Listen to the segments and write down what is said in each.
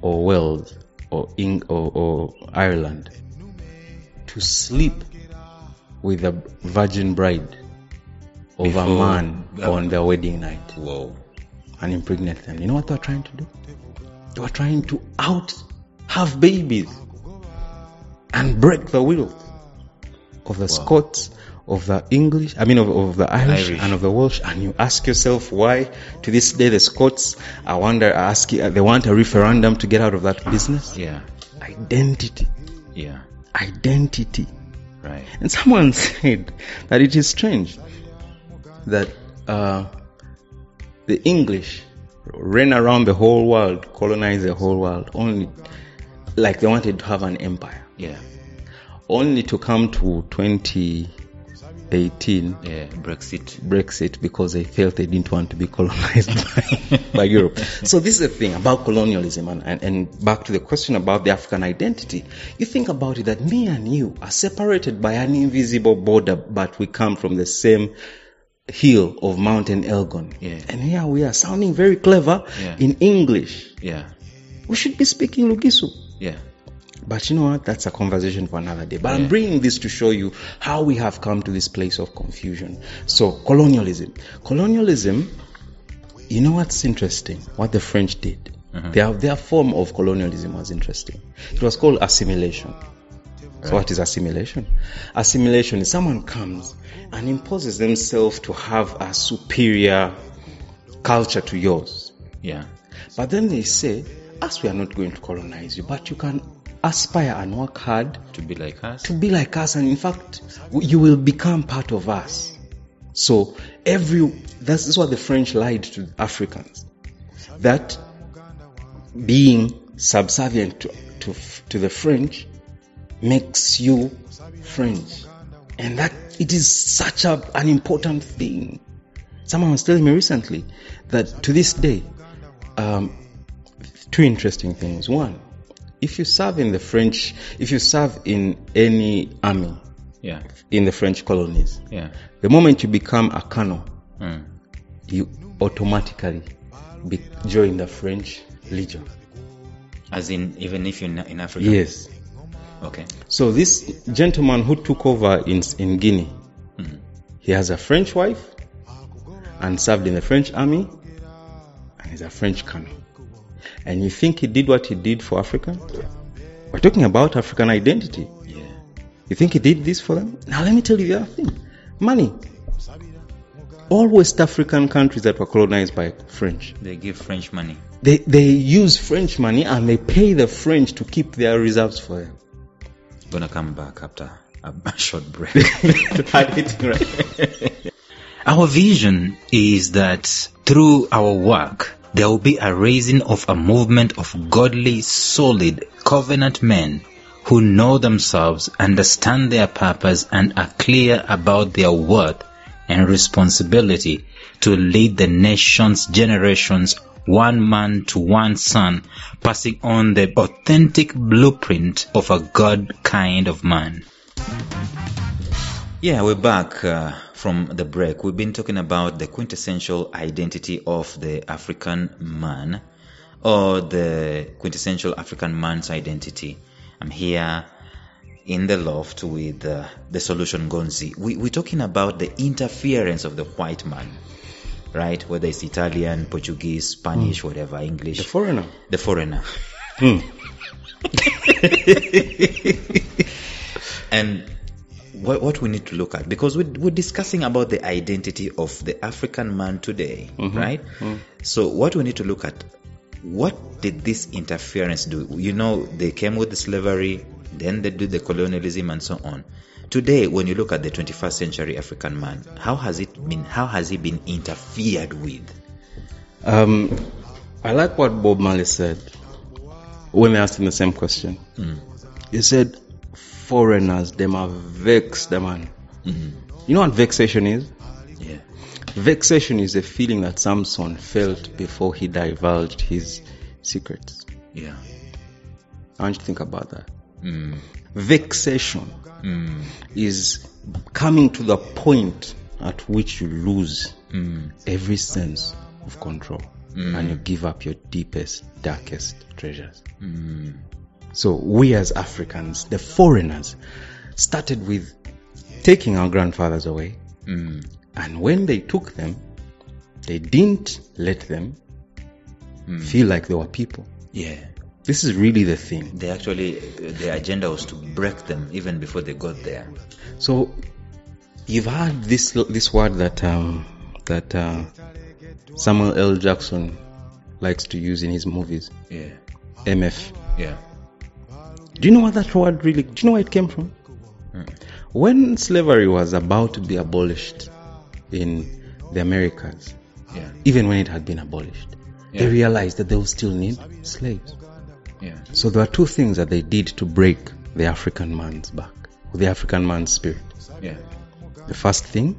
or Wales or Ireland to sleep with a virgin bride of a man on their wedding night. Whoa. And impregnate them. You know what they were trying to do? They were trying to have babies and break the will of the Scots, of the English, of the Irish and of the Welsh. And you ask yourself why, to this day, the Scots, they want a referendum to get out of that business. Yeah. Identity. Yeah. Identity. Right. And someone said that it is strange that the English ran around the whole world, colonized the whole world, only like they wanted to have an empire. Yeah. Only to come to 2018, Brexit, because they felt they didn't want to be colonized by Europe. So this is the thing about colonialism, and back to the question about the African identity. You think about it, that me and you are separated by an invisible border, but we come from the same hill of Mountain Elgon. Yeah. And here we are sounding very clever in English. Yeah. We should be speaking Lugisu. Yeah. But you know what? That's a conversation for another day. But I'm bringing this to show you how we have come to this place of confusion. So, colonialism. Colonialism, you know what's interesting? What the French did. Their form of colonialism was interesting. It was called assimilation. So what is assimilation? Assimilation is someone comes and imposes themselves to have a superior culture to yours. Yeah. But then they say, us, we are not going to colonize you, but you can aspire and work hard to be like us. And in fact, you will become part of us. So this is what the French lied to Africans. That being subservient to the French makes you French. And that it is such an important thing. Someone was telling me recently that to this day, two interesting things. One, if you serve in any army, in the French colonies, the moment you become a colonel, you automatically join the French Legion. As in, even if you're in Africa? Yes. Okay. So this gentleman who took over in Guinea, he has a French wife and served in the French army, and he's a French colonel. And you think he did what he did for Africa? We're talking about African identity. Yeah. You think he did this for them? Now let me tell you the other thing. Money. All West African countries that were colonized by French, they give French money. They use French money and they pay the French to keep their reserves for them. Gonna come back after a short break. Our vision is that through our work, there will be a raising of a movement of godly, solid, covenant men who know themselves, understand their purpose, and are clear about their worth and responsibility to lead the nation's generations, one man to one son, passing on the authentic blueprint of a God kind of man. Yeah, we're back from the break. We've been talking about the quintessential identity of the African man, or the quintessential African man's identity. I'm here in the loft with the Solution Gonzi. We're talking about the interference of the white man, right? Whether it's Italian, Portuguese, Spanish, whatever, English. The foreigner. The foreigner. And what we need to look at, because we're discussing about the identity of the African man today, right? So what we need to look at, what did this interference do? You know, they came with the slavery, then they did the colonialism and so on. Today, when you look at the 21st century African man, how has he been interfered with? I like what Bob Marley said when they asked him the same question. He said, foreigners, them are vexed, man. You know what vexation is? Yeah. Vexation is a feeling that Samson felt before he divulged his secrets. Yeah. I want you to think about that. Vexation is coming to the point at which you lose every sense of control. and you give up your deepest, darkest treasures. So we as Africans, the foreigners, started with taking our grandfathers away. And when they took them, they didn't let them feel like they were people. Yeah. This is really the thing. They actually, their agenda was to break them even before they got there. So you've heard this word that Samuel L. Jackson likes to use in his movies. Yeah. MF. Yeah. Do you know what that word really? Do you know where it came from? When slavery was about to be abolished in the Americas, even when it had been abolished, they realized that they would still need slaves. So there are two things that they did to break the African man's back, the African man's spirit. The first thing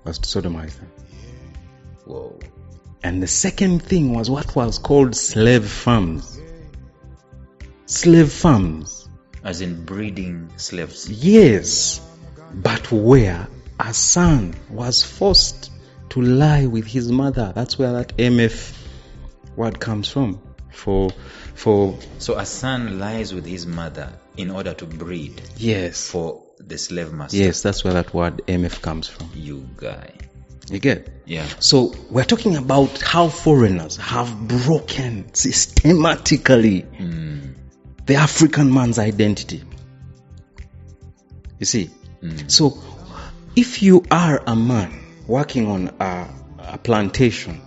was to sodomize them. Whoa. And the second thing was what was called slave farms. Slave farms. As in breeding slaves. Yes. But where a son was forced to lie with his mother. That's where that MF word comes from. So a son lies with his mother in order to breed. Yes. For the slave master. Yes, that's where that word MF comes from. You guy. You get? Yeah. So we're talking about how foreigners have broken systematically the African man's identity. You see? So if you are a man working on a plantation,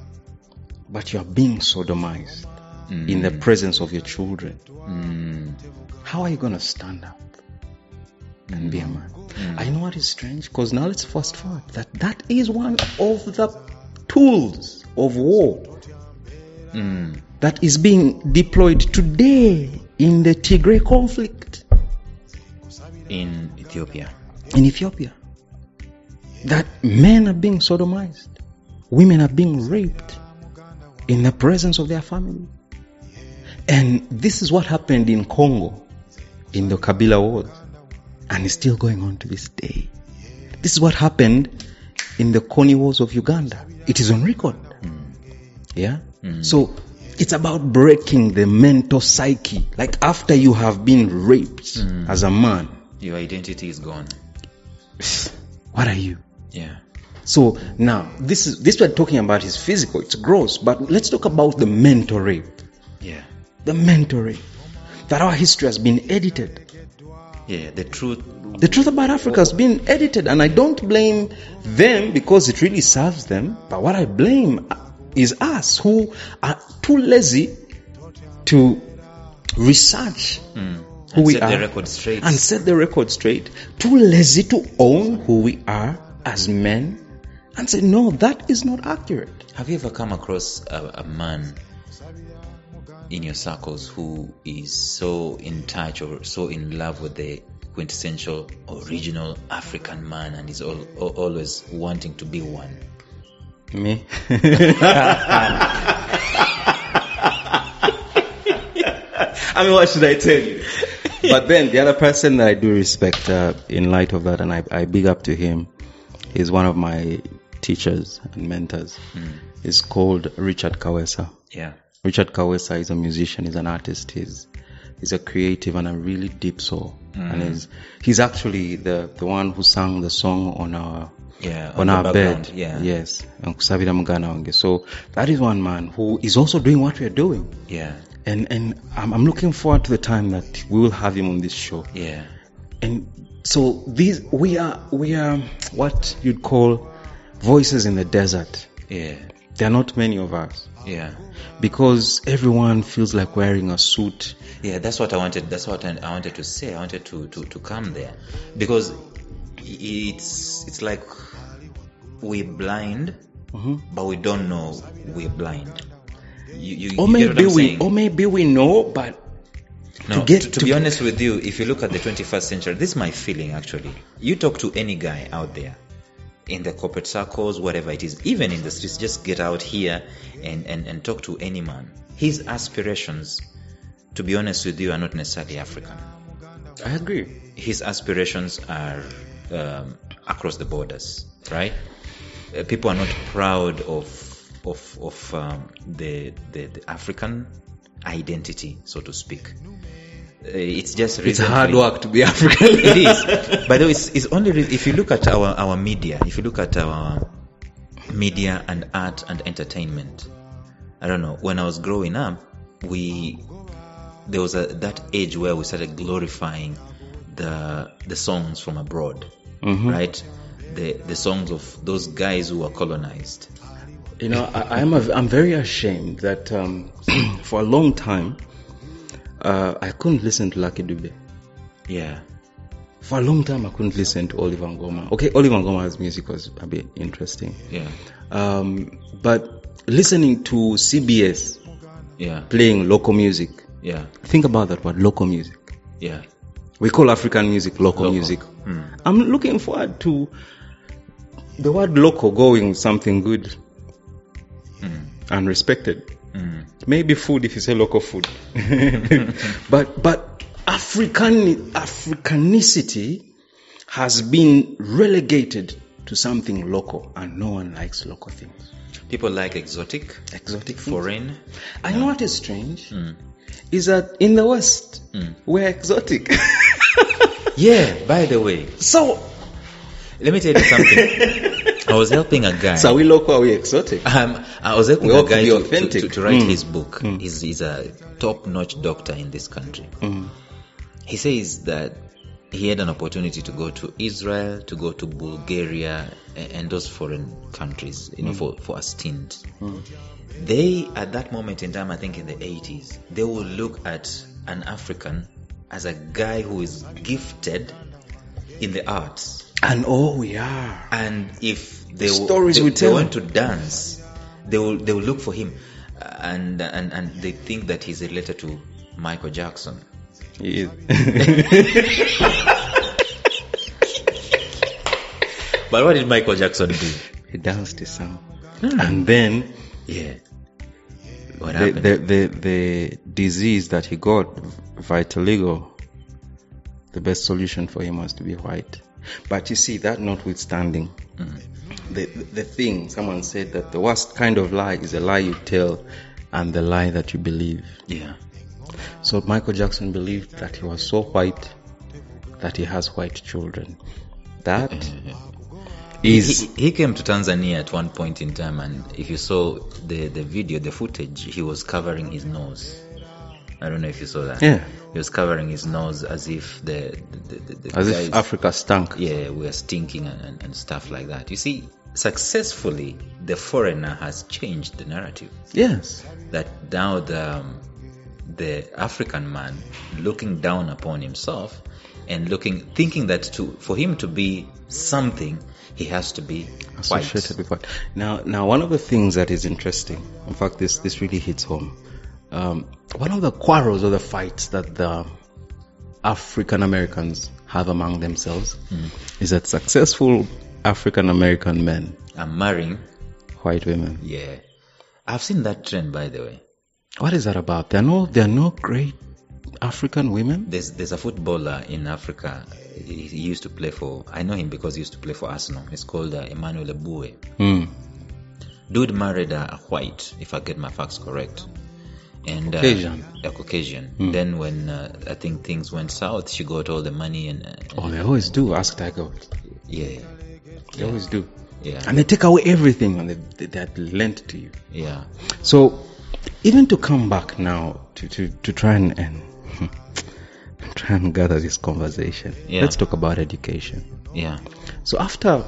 but you are being sodomized in the presence of your children, how are you going to stand up and be a man? I know what is strange, because now let's fast forward. That is one of the tools of war that is being deployed today in the Tigray conflict. In Ethiopia. In Ethiopia. That men are being sodomized. Women are being raped in the presence of their family. And this is what happened in Congo in the Kabila Wars. And it's still going on to this day. This is what happened in the Kony Wars of Uganda. It is on record. Yeah? So it's about breaking the mental psyche. Like after you have been raped as a man, your identity is gone. What are you? Yeah. So now this we're talking about is physical, it's gross, but let's talk about the mental rape. Yeah. The mental rape. That our history has been edited. Yeah, the truth about Africa has been edited, and I don't blame them because it really serves them. But what I blame is us who are too lazy to research who we are and set the record straight. Too lazy to own who we are as men and say, no, that is not accurate. Have you ever come across a man in your circles who is so in touch or so in love with the quintessential original African man and is always wanting to be one? Me? I mean, what should I tell you? But then the other person that I do respect in light of that, and I big up to him, is one of my teachers and mentors. He's called Richard Kawesa. Yeah. Richard Kawesa is a musician, he's an artist, he's a creative and a really deep soul. And he's actually the one who sang the song on our bed. Yeah. Yes. So that is one man who is also doing what we are doing. Yeah. And I'm looking forward to the time that we will have him on this show. Yeah. And so we are what you'd call voices in the desert. Yeah. There are not many of us. Yeah. Because everyone feels like wearing a suit. Yeah, that's what I wanted to say. I wanted to come there. Because it's like we're blind, but we don't know we're blind. Or maybe we know, but no, to be honest with you, if you look at the 21st century, this is my feeling actually. You talk to any guy out there, in the corporate circles, whatever it is, even in the streets, just get out here and talk to any man. His aspirations, to be honest with you, are not necessarily African. I agree. His aspirations are across the borders, right? People are not proud of of the African identity, so to speak. It's just it's hard work to be African. It is. By the way, it's only if you look at our media, if you look at our media and art and entertainment. I don't know. When I was growing up, there was that age where we started glorifying the songs from abroad, right? The songs of those guys who were colonized. You know, I'm very ashamed that for a long time I couldn't listen to Lucky Dube. Yeah. For a long time I couldn't listen to Oliver Ngoma. Okay, Oliver Ngoma's music was a bit interesting. Yeah. But listening to CBS, playing local music. Yeah. Think about that word, local music. Yeah. We call African music local music. I'm looking forward to the word local going with something good and respected. Maybe food if you say local food. but Africanicity has been relegated to something local, and no one likes local things. People like exotic foreign things. I know what is strange is that in the West we're exotic. Yeah, by the way. So let me tell you something. I was helping a guy. So are we local or are we exotic? I was helping a guy to write his book. He's a top-notch doctor in this country. He says that he had an opportunity to go to Israel, to go to Bulgaria, and those foreign countries, for a stint. They, at that moment in time, I think in the 80s, they will look at an African as a guy who is gifted in the arts. And we are. And if they want to dance, they will look for him, and they think that he's related to Michael Jackson. He is. But what did Michael Jackson do? He danced his song, and then what happened? The disease that he got, vitiligo. The best solution for him was to be white. But you see, that notwithstanding, the thing, someone said that the worst kind of lie is a lie you tell and the lie that you believe. Yeah. So Michael Jackson believed that he was so white that he has white children. That is... He came to Tanzania at one point in time, and if you saw the video, the footage, he was covering his nose. I don't know if you saw that. Yeah. He was covering his nose as if the as guys, if Africa stunk. Yeah, we are stinking and stuff like that. You see, successfully, the foreigner has changed the narrative. Yes. That now the African man looking down upon himself and thinking that for him to be something, he has to be associated with white. Now, one of the things that is interesting, in fact, this really hits home. One of the quarrels or the fights that the African Americans have among themselves is that successful African American men are marrying white women. Yeah, I've seen that trend, by the way. What is that about? There are no great African women. There's a footballer in Africa. He used to play for. I know him because he used to play for Arsenal. It's called Emmanuel Eboué. Dude married a white, if I get my facts correct. And Caucasian. Then when I think things went south, she got all the money and they always do. Ask Tiger. Yeah, they always do. Yeah, and they take away everything and they lent to you. Yeah. So even to come back now to try and try and gather this conversation, let's talk about education. Yeah. So after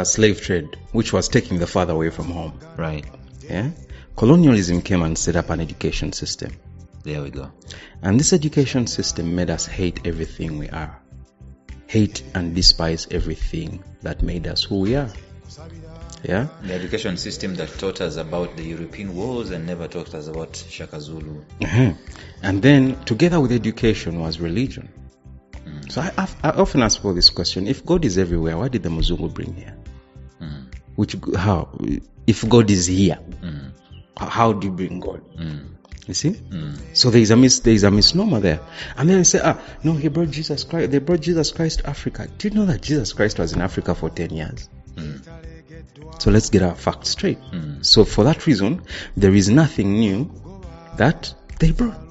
slave trade, which was taking the father away from home, right? Yeah. Colonialism came and set up an education system. There we go. And this education system made us hate everything we are. Hate and despise everything that made us who we are. Yeah? The education system that taught us about the European wars and never taught us about Shaka Zulu. And then, together with education was religion. So I often ask for this question: if God is everywhere, why did the Muzungu bring here? How? If God is here, how do you bring God? You see? So there is a misnomer there. And then they say, no, he brought Jesus Christ. They brought Jesus Christ to Africa. Do you know that Jesus Christ was in Africa for 10 years? So let's get our facts straight. So for that reason, there is nothing new that they brought.